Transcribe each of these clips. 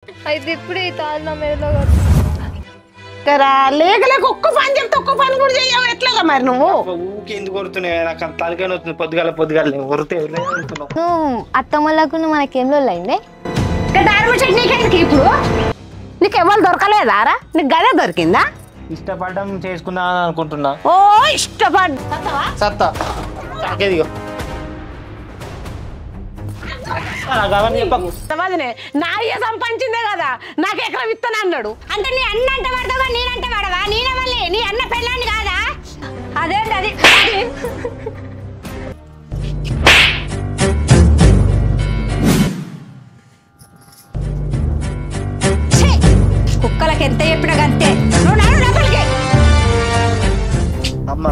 అయితే ఇప్పుడు ఈ తాళ్ళు నా మెడలో కదా లేక ఒక్క పని చెప్తే ఒక్క పని కూడా చెయ్యవు ఎట్లాగా మరి నువ్వు ఊకి ఎందుకు కొడుతున్నావు నాకు అంత తలకాయ వస్తుంది పొద్దుగాల కొడితే అత్తమ్మలకు మనకేం లొల్లైంది ఇప్పుడు నీకు ఎవరు దొరకలేదారా నీకు గదే దొరికిందా ఇష్టపడడం చేసుకున్నా అనుకుంటున్నా ఓ ఇష్టపడ్డ సత్తా నాకేదిగో నాయ సంపాదించిందే కదా నాకు ఎక్కడ విత్తన అన్నాడు అంటే నీ అన్న అంటే పడతావా నేనంటే పడవా నేనే మళ్ళీ నీ అన్న పెళ్ళాన్ని కాదా అదేంటి అది కుక్కలకి ఎంత చెప్పినా అంతే నువ్వు నడు లోపలికి అమ్మ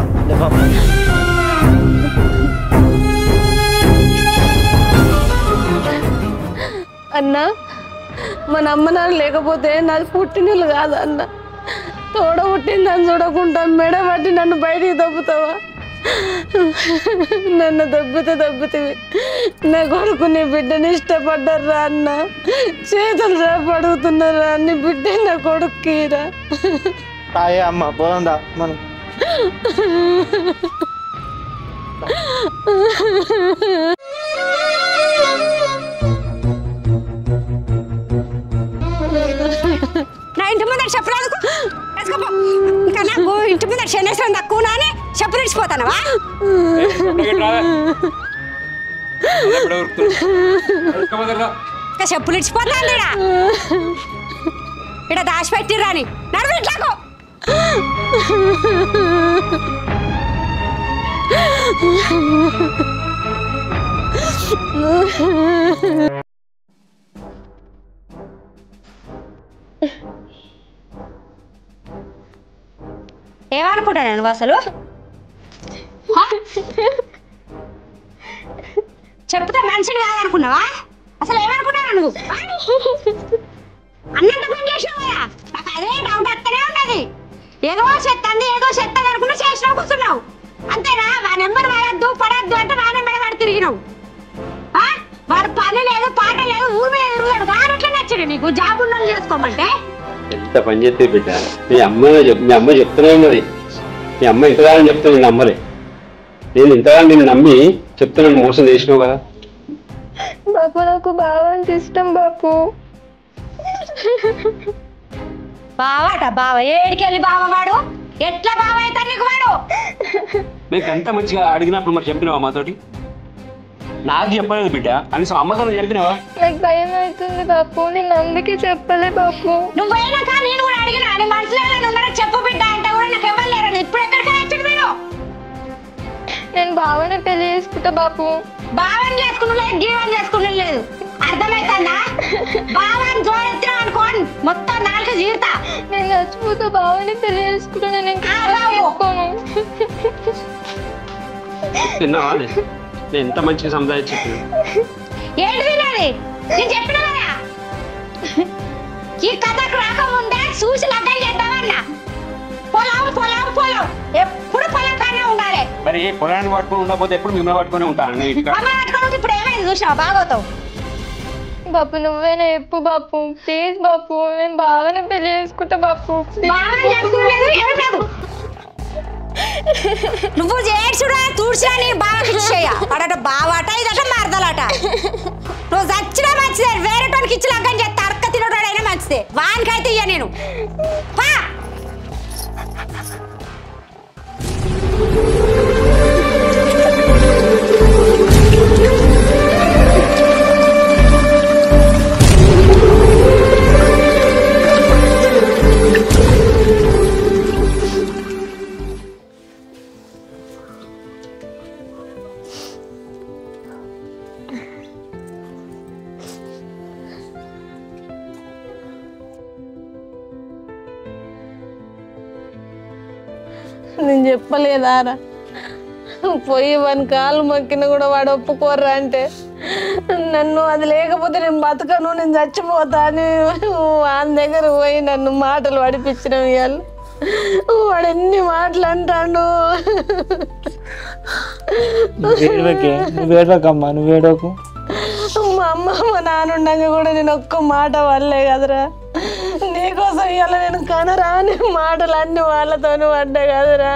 అన్న మన అమ్మ నాన్న లేకపోతే నాది పుట్టినీళ్ళు కాదు అన్న తోడ పుట్టిందని చూడకుండా మెడ పట్టి నన్ను బయటికి దబ్బుతావా నన్ను దబ్బుతావి నా కొడుకు నీ బిడ్డని ఇష్టపడ్డారా అన్న చేతులు రేపు అడుగుతున్నారా నీ బిడ్డ నా కొడుకురా అమ్మ పోదా మనం నా ఇంటి ముందర చెప్పలేదు ఇంకా నాకు ఇంటి ముందర శనేశ్వరం తక్కువ అని చెప్పులు ఇచ్చిపోతానవా ఇంకా చెప్పులు ఇచ్చిపోతాను ఇక్కడ దాచిపెట్టిర్రాని నడువు ఇట్లాకో ఏమనుకుంటాను నువ్వు అసలు చెప్తే మనిషిని కాదనుకున్నావా అసలు ఏమనుకున్నావు నువ్వు అన్నంత పని చేసినావు కదా నాకు అదే డౌట్ వస్తూనే ఉన్నది ఏదో చెత్తది అనుకున్నా చేసినావు కూర్చున్నావు అంతేనా వా నెంబర్ పడద్దు అంటే నా నెంబర్ పడి తిరిగినావు వాడు పని లేదు పాట లేదు ఊరి మీద తిరుగుతాడు కానట్లే నచ్చాడు నీకు జాబ్ ఉన్న చేసుకోమంటే ఎంత పని చేస్తే బిడ్డ మీ అమ్మ చెప్తూనే ఉన్నది మీ అమ్మ ఇంతగానని చెప్తే నేను నమ్మలే నేను ఇంతగా నేను నమ్మి చెప్తున్నాను మోసం చేసినావు కదా బాపు నాకు బావ అంటే ఇష్టం బాపు బావాట బావ ఏడికెళ్ళి బావ వాడు ఎట్లా బావ అవుతాడు నీకు వాడు మీకు అంత మంచిగా అడిగినప్పుడు మరి చెప్పినావా మాతోటి నాకు చెప్పలేదు బిడ్డ కనీసం అమ్మతో చెప్పినావా నాకు భయం అవుతుంది బాపు నేను అందుకే చెప్పలే బాపు నువ్వైనాక నేను కూడా అడిగినా నీ మనసులో ఉన్నారో చెప్పు బిడ్డ అంటే కూడా నాకు ఇవ్వలేరు ఇప్పుడు ఎక్కడికి వచ్చింది మీరు నేను బావని పెళ్లి చేసుకుంటా బాపు బావని చేసుకున్న లేదు గీవని చేసుకున్న లేదు అర్థమైతుందా బావని జోడెత్తినా అనుకోండి మొత్తం నాలుగు జీవితా నేను చచ్చిపోతా బావని పెళ్లి చేసుకుంటా నేను ఇంకా చేసుకోను తిన్నావా నేను ఎంత మంచిగా సంపాదించి ఏంటి తినాలి నేను చెప్పిన కదా ఈ కథకు రాకముందే చూసి లగ్గం చేద్దామన్నా పొలం ఎప్పుడు పొలం కానీ ఉండాలి మరి పొలాన్ని పట్టుకొని ఉండకపోతే ఎప్పుడు మిమ్మల్ని పట్టుకొని ఉంటాను ఇప్పుడు ఏమైంది చూసినావా బాగోతావు బాపు నువ్వేనా చెప్పు బాపు ప్లీజ్ బాపు నేను బావని పెళ్లి చేసుకుంటా బాపు నువ్వు చేర్చుడా తూడ్చుడా నీ బాగా అడట బావాట ఇదట మరదలట నువ్వు చచ్చినా మంచిదే వేరే టోనికి ఇచ్చి లగ్గం చేస్తే అడక్క తినడాడైనా మంచిదే వానికైతే ఇయ్య నేను నేను చెప్పలేదారా పోయి వాని కాళ్ళు మొక్కిన కూడా వాడు ఒప్పుకోర్రా అంటే నన్ను అది లేకపోతే నేను బతకను నేను చచ్చిపోతా అని వాని దగ్గర పోయి నన్ను మాటలు పడిపించిన ఇవాళ వాడు ఎన్ని మాటలు అంటాడు నువ్వేడవకమ్మా నువ్వేడవకు మా అమ్మ మా నాన్న ఉండగా కూడా నేను ఒక్క మాట వల్లే కదరా. నీకోసం ఇవాళ నేను కనరాని మాటలు అన్ని వాళ్ళతోనే పడ్డా కదరా.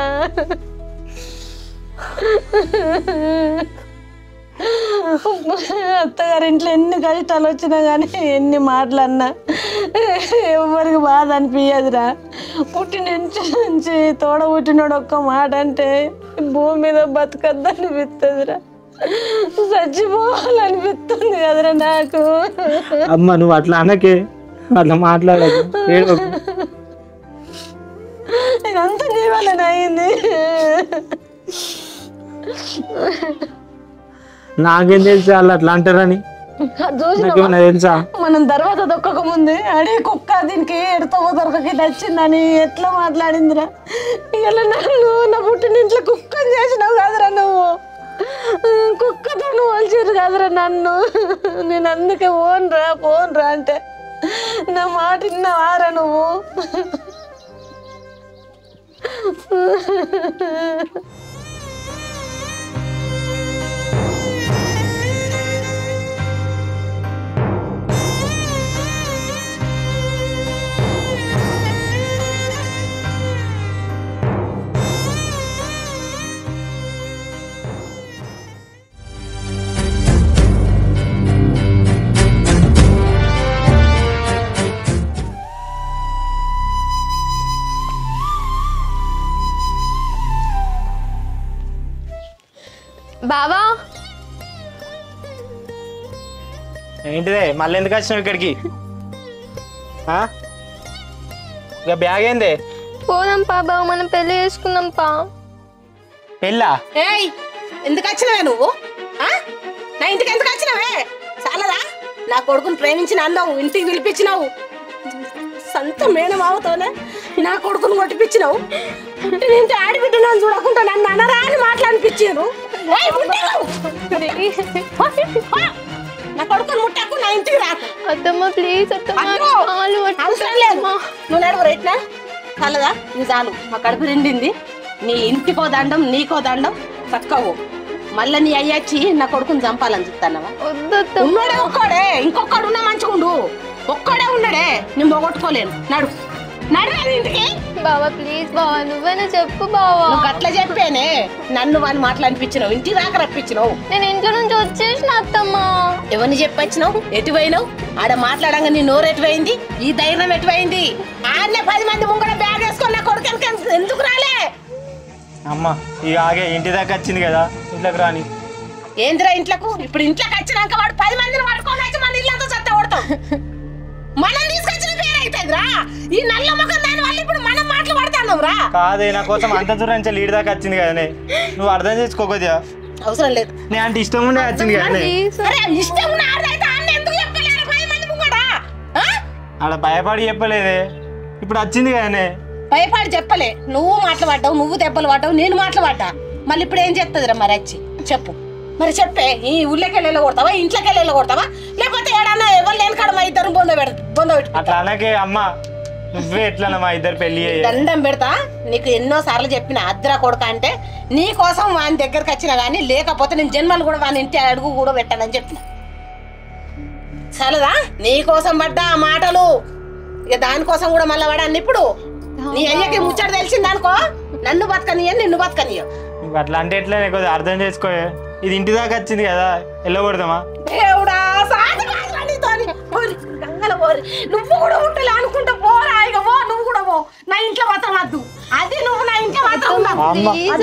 అత్తగారి ఇంట్లో ఎన్ని కష్టాలు వచ్చినా కానీ ఎన్ని మాటలన్నా ఎవరికి బాధ అనిపించదురా. పుట్టిన నుంచి తోడ పుట్టినోడు ఒక్క మాట అంటే భూమి మీద బతకద్దనిపిస్తుందిరా, చచ్చిపోవాలనిపిస్తుంది కదరా నాకు. అమ్మ నువ్వు అట్లా అనకే, అట్లా మాట్లాడదు. ఇదంతా నీ వల్లనే అయింది. నాకేం తెలుసు వాళ్ళు అట్లా అంటారని, నాకేమన్నా తెలుసా? మనం తర్వాత దొక్కక ముందే అడే కుక్క దీనికి ఎడతో దొరకకి నచ్చిందని ఎట్లా మాట్లాడిందిరా. ఇలా నన్ను నా పుట్టిన ఇంట్లో కుక్కని చేసినావు కదరా నువ్వు. కుక్కతో నువ్వు వలిచిరు కదరా నన్ను. నేను అందుకే పోన్రా అంటే నా మాట విన్నావారా నువ్వు? బావా ఏంటిదే మళ్ళీ ఎందుకు వచ్చినావు ఇక్కడికి? ఇక బ్యాగ్ ఏందే? పోదాం పా బావ, మనం పెళ్లి చేసుకుందాం పా. పెళ్ళా? ఏయ్ ఎందుకు వచ్చినవే నువ్వు? నా ఇంటికి ఎందుకు వచ్చినవే? చాలదా నా కొడుకుని ప్రేమించిన అన్నావు, ఇంటికి పిలిపించినావు, సంత మేనమావతోనే నా కొడుకుని కొట్టిపించినావు. ఇంటి ఆడిబిడ్డ నన్ను చూడకుండా నన్ను అనరా అని మాట్లాడిపించారు. నా కొడుకుని ముట్టకు, నా ఇంటికి రాకు. అత్తమ్మ ప్లీజ్ అవసరం లేదు, నువ్వు నడువు రైట్నా. చాలదా నీ చాలు, మా కడుపు నిండింది. నీ ఇంటికో దండం నీకో దండం పట్టుకోవు. మళ్ళీ నీ అయ్యచ్చి నా కొడుకుని చంపాలని చెప్తానవా? ఉన్నాడే ఒక్కడే, ఇంకొకడు ఉన్నా మంచిగుండు. ఒక్కడే ఉన్నాడే, నేను పోగొట్టుకోలేను. నడు ఇంటికి. బావా ప్లీజ్ బావా, నువ్వేనా చెప్పు బావా. నువ్వు అట్లా చెప్పేనే నన్ను వాళ్ళు మాట్లాడిపించినావు, ఇంటికి రాక రప్పించినావు. నేను ఇంట్లో నుంచి వచ్చేసిన అత్తమ్మ. ఎవరిని చెప్పొచ్చినావు? ఎటువైనావు? ఆడ మాట్లాడంగా నీ నోరు ఎటువైంది? ఈ ధైర్యం ఎటువైంది? ఆడనే 10 మంది ముంగడ బ్యాగ్ వేసుకొని నా కొడుకు ఎందుకు రాలే? అమ్మ ఇక ఆగే, ఇంటి దాకా వచ్చింది కదా, ఇంట్లోకి రాని. ఏందిరా ఇంట్లోకు? ఇప్పుడు ఇంట్లోకి వచ్చినాక వాడు 10 మందిని పట్టుకొని వచ్చి మన ఇల్లంతా సత్తా కొడతాం. మనం తీసుకొచ్చిన పేరు అవుతుందిరా. ఈ నల్ల ముఖం దాని వల్ల ఇప్పుడు మనం మాటలు పడతాం రా. కాదే, నా కోసం అంత దూరం నుంచి లీడ్ దాకా వచ్చింది కదనే, నువ్వు అర్థం చేసుకోకొద్దిగా. అవసరం లేదు, నే అంటే ఇష్టం ఉండే వచ్చింది కదనే. ఇష్టం ఉన్న ఆడైతే అన్న ఎందుకు చెప్పలేరు 10 మంది ముంగడా? ఆడ భయపడి చెప్పలేదే, ఇప్పుడు వచ్చింది కదనే. భయపడి చెప్పలే, నువ్వు మాట్లాడతావు, నువ్వు దెబ్బలు పడ్డావు, నేను మాట్లాడతా. మళ్ళీ ఇప్పుడు ఏం చెప్తుందిరా మరి వచ్చి చెప్పు. మరి చెప్పే, ఈ ఊళ్ళోకి వెళ్ళి కొడతావా, ఇంట్లోకి వెళ్ళి కొడతావా, లేకపోతే ఏడన్నా ఎవరు లేని కాడ మా ఇద్దరు బొంద పెట్టు. అట్లా అనకే అమ్మ, నువ్వే ఎట్లా మా ఇద్దరు పెళ్లి దండం పెడతా. నీకు ఎన్నో సార్లు చెప్పిన అద్దరా కొడుక అంటే నీ కోసం వాని దగ్గరకు వచ్చినా గానీ, లేకపోతే నేను జన్మలు కూడా వాని ఇంటి అడుగు కూడా పెట్టానని చెప్పిన. చాలదా నీ కోసం పడ్డా ఆ మాటలు, ఇక దానికోసం కూడా మళ్ళీ పడాను. ఇప్పుడు నీ అయ్యకి ముచ్చట తెలిసిందనుకో, నన్ను బతకనియ నిన్ను బతకనియ. అట్లా అంటే ఎట్లా కొద్దిగా అర్థం చేసుకో. ఇది ఇంటి దాకా వచ్చింది కదా, వెళ్ళకూడదామా? దేవుడా నువ్వు కూడా ఉంటలే అనుకుంటా పోరా. ఇక పో, నువ్వు కూడా పో. నా ఇంట్లో మాత్రం వద్దు, అది నువ్వు నా ఇంట్లో మాత్రం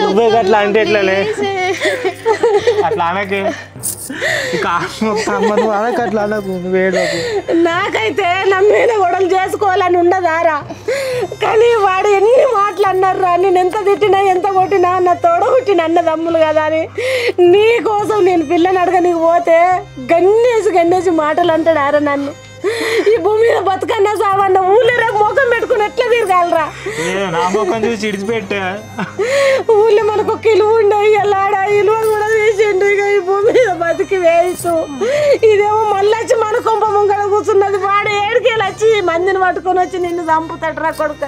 నువ్వే అట్లా అంటే ఎట్లనే? అట్లా అనకే, అట్లా అనకు, నువ్వేడకు. నాకైతే నా మీద గొడవలు చేసుకోవాలని ఉండదారా, కానీ వాడు ఎన్ని మాటలు అన్నారా. నేను ఎంత తిట్టినా ఎంత కొట్టినా నా తోడ పుట్టిన అన్నదమ్ములు కదా అని నీ కోసం నేను పిల్లని అడగనికి పోతే గన్నేసి మాటలు అంటాడారా నన్ను. ఈ భూమి మీద బతుకన్నా సావన్న ఊళ్ళో రేపు ముఖం పెట్టుకుని ఎట్లా తిరగాలరా? నా ముఖం చూసి ఇడిచిపెట్టా. ఊళ్ళో మనకు ఒక ఇలువ ఉండవు, ఎలాడ ఇలువ కూడా వేసిండు. ఇక ఈ భూమి మీద బతికి వేస్తూ ఇదేమో మళ్ళీ వచ్చి మన కొంప ముంగడ కూర్చున్నది. వాడు ఏడికెళ్ళి వచ్చి మందిని పట్టుకొని వచ్చి నిన్ను చంపుతాడురా కొడుక.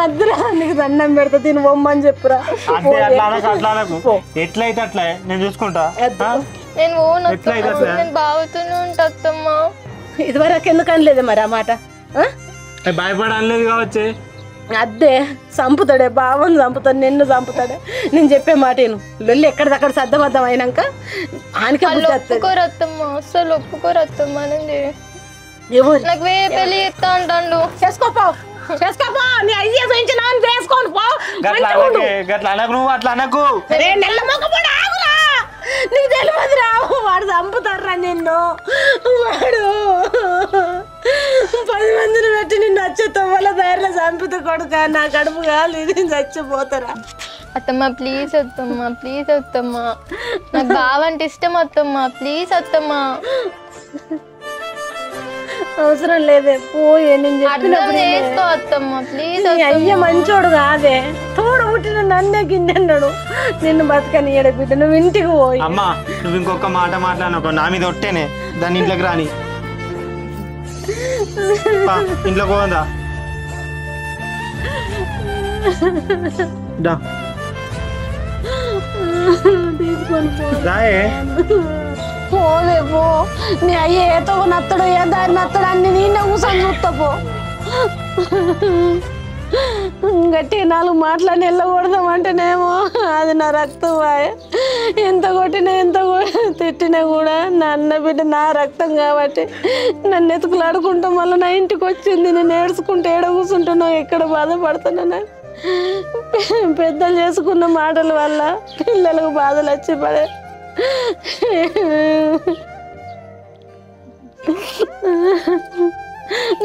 అద్దురా, నీకు దండం పెడతా, తిని బొమ్మని చెప్పురా. అంటే అట్లా అనకు, అట్లా అనకు. ఎట్లయితే అట్లా నేను చూసుకుంటా. నేను ఓన్ ఎట్లా అయితే అట్లా? నేను బాగుతూనే ఉంటా అత్తమ్మ. ఇదివరకు ఎందుకు అనలేదు మరి ఆ మాట ఆ? భయపడలేదు కావచ్చు. అద్దే చంపుతాడే, బావని చంపుతాడు, నిన్ను చంపుతాడే. నేను చెప్పే మాట నేను లొల్లి ఎక్కడిదక్కడ సర్దబద్దం అయినాక ఆనికే వాళ్ళు బుద్ధి వస్తుంది. ఒప్పుకోరు అత్తమ్మ, అస్సలు ఒప్పుకోరు అత్తమ్మ. ఎవరు నాకు వేరే పెళ్లి చేస్తా అంటాడు. చేసుకోపో చేసుకోపో, నీ అయ్యే పెంచిన చేసుకోను పో. గట్లా అనకు, నువ్వు అట్లా అనకు. నెల మొక్కపోడు ఆగురా, నీకు తెలియదు రావు. వాడు చంపుతారా నిన్ను, వాడు 10 మందిని పెట్టి నిన్ను వచ్చే తొవ్వల ధైర్యం చంపితే కొడుక నా కడుపు కాదు, నేను చచ్చిపోతారా. అత్తమ్మ ప్లీజ్ అత్తమ్మ, ప్లీజ్ అత్తమ్మ, నాకు బావంటే ఇష్టం అత్తమ్మ, ప్లీజ్ అత్తమ్మ. అవసరం లేదే పోయే, నేను అర్థం చెప్పినప్పుడు చేసుకో అత్తమ్మ, ప్లీజ్. నీ అయ్య మంచోడు కాదే, తోడు పుట్టిన నన్నే గిన్నెన్నాడు, నిన్ను బతకనియడ బిడ్డ. నువ్వు ఇంటికి పోయి. అమ్మా నువ్వు ఇంకొక మాట మాట్లాడను, నా మీద ఒట్టేనే దాన్ని ఇంట్లోకి రాని. ఇంట్లోకి పోదా తీసుకొని పో. రాయే. పోవే పో, నీ అయ్య ఏతో నత్తడు ఏ దారి నత్తడు అన్ని నేనే కూర్చొని చూస్తా పో. గట్టిగా 4 మాటలని వెళ్ళకూడదామంటేనేమో అది నా రక్తం వాయ. ఎంత కొట్టినా ఎంత తిట్టినా కూడా నా అన్న బిడ్డ నా రక్తం కాబట్టి నన్ను ఎతుకులాడుకుంటా మళ్ళీ నా ఇంటికి వచ్చింది. నేను ఏడ్చుకుంటూ ఏడ కూర్చుంటున్నావు, ఎక్కడ బాధపడుతున్నా. పెద్దలు చేసుకున్న మాటల వల్ల పిల్లలకు బాధలు వచ్చి పడే.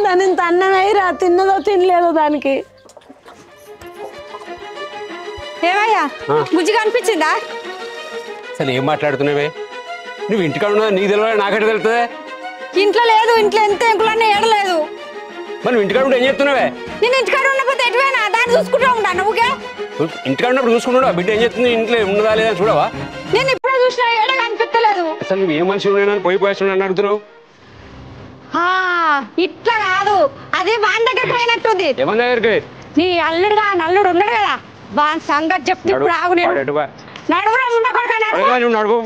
దాని ఇంత అన్నమైరా, తిన్నదో తినలేదో దానికి. ఏమయ్యా బుజ్జిగా అనిపించిందా? అసలు ఏం మాట్లాడుతున్నావే? నువ్వు ఇంటికాడ ఉన్నదా నీకు తెలియదు, నాకెట తెలుస్తుంది? ఇంట్లో లేదు, ఇంట్లో ఎంత ఎంకులన్నా ఏడలేదు. మరి నువ్వు ఇంటికాడ ఉంటే ఏం చెప్తున్నావే? నేను ఇంటికాడ ఉన్నపోతే ఎటువైనా దాన్ని చూసుకుంటూ ఉంటా. నువ్వుగా ఇంటికాడ ఉన్నప్పుడు చూసుకుంటున్నావా? బిడ్డ ఏం చెప్తుంది, ఇంట్లో ఉన్నదా లేదా చూడవా? నేను ఇప్పుడే చూసినా ఏడగా అనిపించలేదు. అసలు నువ్వు ఏ మనిషి ఉన్నాయని పోయిపోయేస్తున్నాను అడుగుతున్నావు. ఇట్లా కాదు, అది వాన్ దగ్గర పోయినట్టుంది. ఎవరి దగ్గరికి? నీ అల్లుడుగా నల్లుడు ఉన్నాడు కదా, వాన్ సంగతి చెప్తే ఇప్పుడు ఆగు. నేను నడువు నడువు.